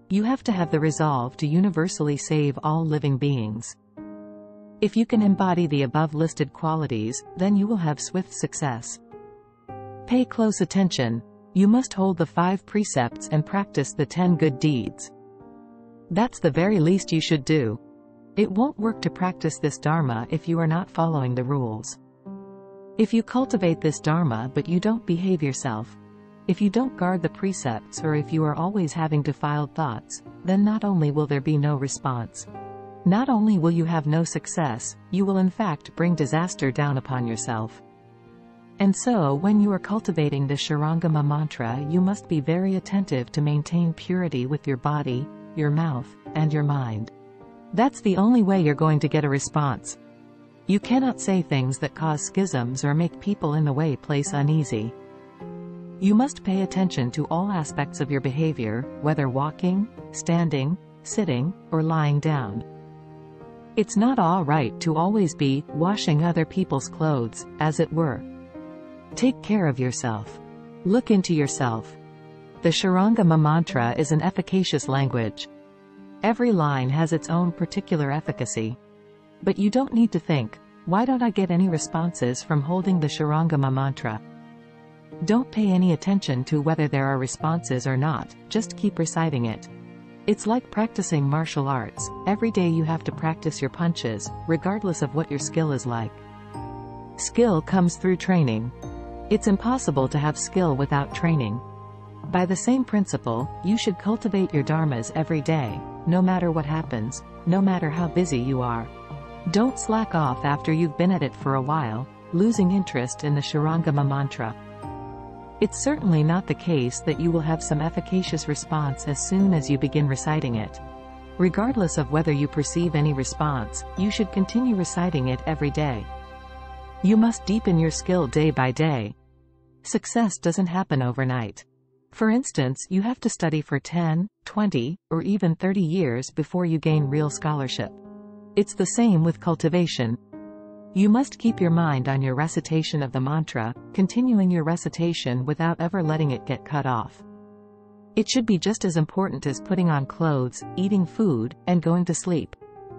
You have to have the resolve to universally save all living beings. If you can embody the above-listed qualities, then you will have swift success. Pay close attention. You must hold the 5 precepts and practice the 10 good deeds. That's the very least you should do. It won't work to practice this Dharma if you are not following the rules. If you cultivate this Dharma but you don't behave yourself, if you don't guard the precepts, or if you are always having defiled thoughts, then not only will there be no response, not only will you have no success, you will in fact bring disaster down upon yourself. And so, when you are cultivating the Shurangama Mantra, you must be very attentive to maintain purity with your body, your mouth, and your mind. That's the only way you're going to get a response. You cannot say things that cause schisms or make people in the way place uneasy. You must pay attention to all aspects of your behavior, whether walking, standing, sitting, or lying down. It's not all right to always be washing other people's clothes, as it were. Take care of yourself. Look into yourself. The Shurangama Mantra is an efficacious language. Every line has its own particular efficacy. But you don't need to think, why don't I get any responses from holding the Shurangama Mantra? Don't pay any attention to whether there are responses or not, just keep reciting it. It's like practicing martial arts. Every day you have to practice your punches, regardless of what your skill is like. Skill comes through training. It's impossible to have skill without training. By the same principle, you should cultivate your dharmas every day, no matter what happens, no matter how busy you are. Don't slack off after you've been at it for a while, losing interest in the Shurangama Mantra. It's certainly not the case that you will have some efficacious response as soon as you begin reciting it. Regardless of whether you perceive any response, you should continue reciting it every day. You must deepen your skill day by day. Success doesn't happen overnight. For instance, you have to study for 10, 20, or even 30 years before you gain real scholarship. It's the same with cultivation. You must keep your mind on your recitation of the mantra, continuing your recitation without ever letting it get cut off. It should be just as important as putting on clothes, eating food, and going to sleep.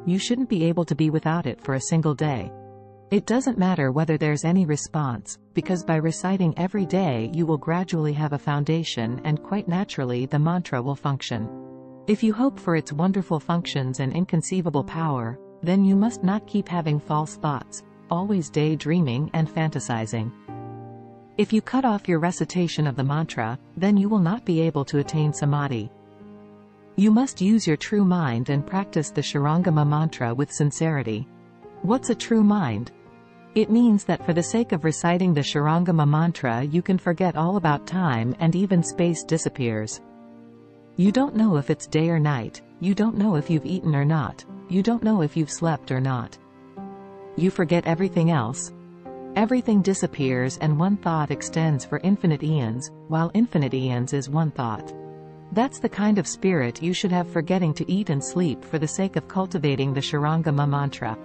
You shouldn't be able to be without it for a single day. It doesn't matter whether there's any response, because by reciting every day you will gradually have a foundation and quite naturally the mantra will function. If you hope for its wonderful functions and inconceivable power, then you must not keep having false thoughts, always daydreaming and fantasizing. If you cut off your recitation of the mantra, then you will not be able to attain samadhi. You must use your true mind and practice the Shurangama Mantra with sincerity. What's a true mind? It means that for the sake of reciting the Shurangama Mantra you can forget all about time and even space disappears. You don't know if it's day or night, you don't know if you've eaten or not, you don't know if you've slept or not. You forget everything else. Everything disappears and one thought extends for infinite eons, while infinite eons is one thought. That's the kind of spirit you should have, forgetting to eat and sleep for the sake of cultivating the Shurangama Mantra.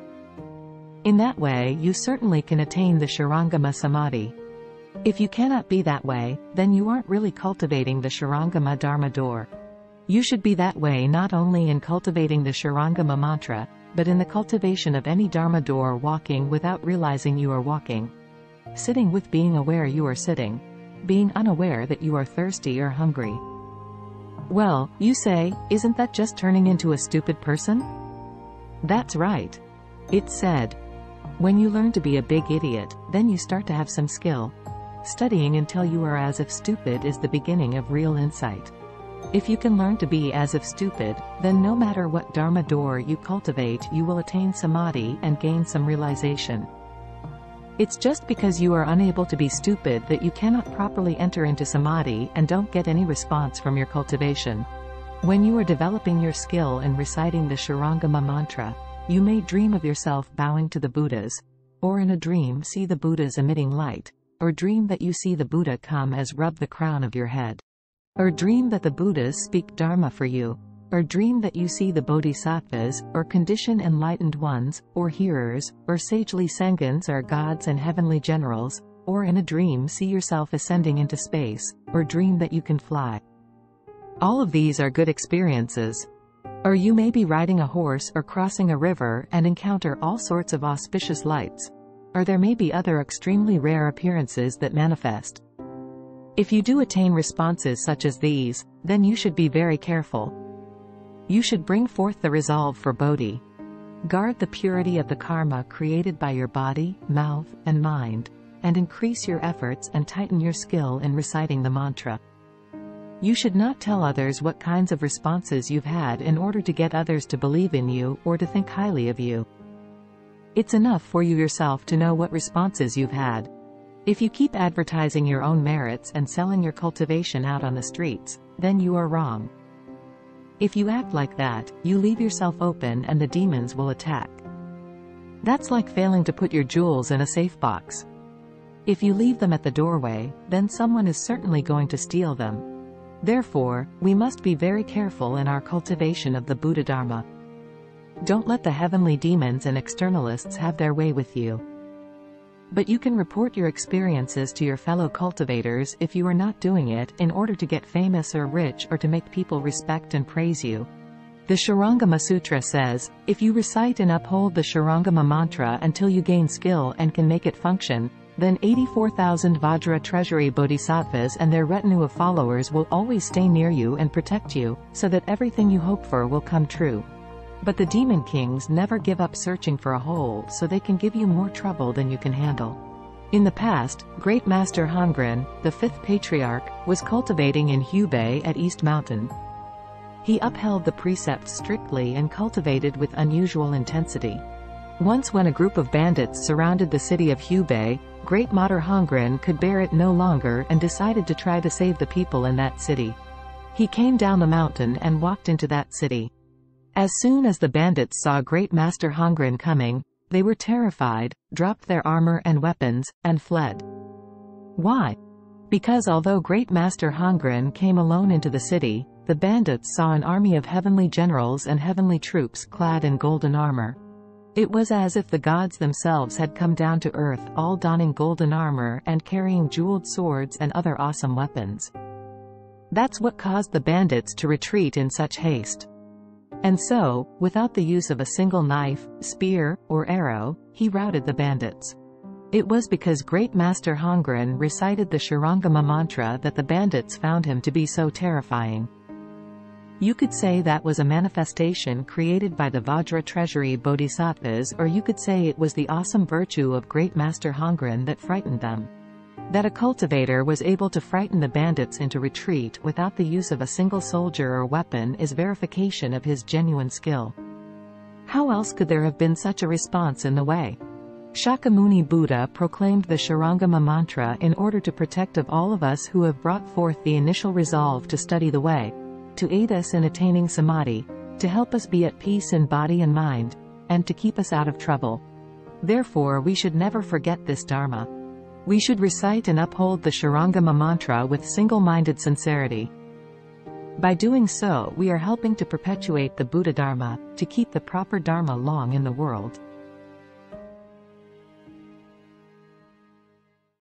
In that way you certainly can attain the Shurangama Samadhi. If you cannot be that way, then you aren't really cultivating the Shurangama Dharma door. You should be that way not only in cultivating the Shurangama Mantra, but in the cultivation of any Dharma door, walking without realizing you are walking, sitting with being aware you are sitting, being unaware that you are thirsty or hungry. Well, you say, isn't that just turning into a stupid person? That's right. It's said. When you learn to be a big idiot, then you start to have some skill. Studying until you are as if stupid is the beginning of real insight. If you can learn to be as if stupid, then no matter what Dharma door you cultivate you will attain samadhi and gain some realization. It's just because you are unable to be stupid that you cannot properly enter into samadhi and don't get any response from your cultivation. When you are developing your skill in reciting the Shurangama Mantra, you may dream of yourself bowing to the Buddhas, or in a dream see the Buddhas emitting light, or dream that you see the Buddha come as rub the crown of your head. Or dream that the Buddhas speak Dharma for you, or dream that you see the Bodhisattvas, or conditioned enlightened ones, or hearers, or sagely Sanghas or gods and heavenly generals, or in a dream see yourself ascending into space, or dream that you can fly. All of these are good experiences. Or you may be riding a horse or crossing a river and encounter all sorts of auspicious lights. Or there may be other extremely rare appearances that manifest. If you do attain responses such as these, then you should be very careful. You should bring forth the resolve for Bodhi. Guard the purity of the karma created by your body, mouth, and mind, and increase your efforts and tighten your skill in reciting the mantra. You should not tell others what kinds of responses you've had in order to get others to believe in you or to think highly of you. It's enough for you yourself to know what responses you've had. If you keep advertising your own merits and selling your cultivation out on the streets, then you are wrong. If you act like that, you leave yourself open and the demons will attack. That's like failing to put your jewels in a safe box. If you leave them at the doorway, then someone is certainly going to steal them. Therefore, we must be very careful in our cultivation of the Buddha Dharma. Don't let the heavenly demons and externalists have their way with you. But you can report your experiences to your fellow cultivators if you are not doing it in order to get famous or rich or to make people respect and praise you. The Shurangama Sutra says, if you recite and uphold the Shurangama Mantra until you gain skill and can make it function, then 84,000 Vajra treasury bodhisattvas and their retinue of followers will always stay near you and protect you, so that everything you hope for will come true. But the demon kings never give up searching for a hole so they can give you more trouble than you can handle. In the past, Great Master Hongren, the fifth patriarch, was cultivating in Hubei at East Mountain. He upheld the precepts strictly and cultivated with unusual intensity. Once when a group of bandits surrounded the city of Hubei, Great Master Hongren could bear it no longer and decided to try to save the people in that city. He came down the mountain and walked into that city. As soon as the bandits saw Great Master Hongren coming, they were terrified, dropped their armor and weapons, and fled. Why? Because although Great Master Hongren came alone into the city, the bandits saw an army of heavenly generals and heavenly troops clad in golden armor. It was as if the gods themselves had come down to earth, all donning golden armor and carrying jeweled swords and other awesome weapons. That's what caused the bandits to retreat in such haste. And so, without the use of a single knife, spear, or arrow, he routed the bandits. It was because Great Master Hongren recited the Shurangama Mantra that the bandits found him to be so terrifying. You could say that was a manifestation created by the Vajra treasury bodhisattvas, or you could say it was the awesome virtue of Great Master Hongren that frightened them. That a cultivator was able to frighten the bandits into retreat without the use of a single soldier or weapon is verification of his genuine skill. How else could there have been such a response in the way? Shakyamuni Buddha proclaimed the Shurangama Mantra in order to protect of all of us who have brought forth the initial resolve to study the way, to aid us in attaining samadhi, to help us be at peace in body and mind, and to keep us out of trouble. Therefore we should never forget this Dharma. We should recite and uphold the Shurangama Mantra with single-minded sincerity. By doing so we are helping to perpetuate the Buddha Dharma, to keep the proper Dharma long in the world.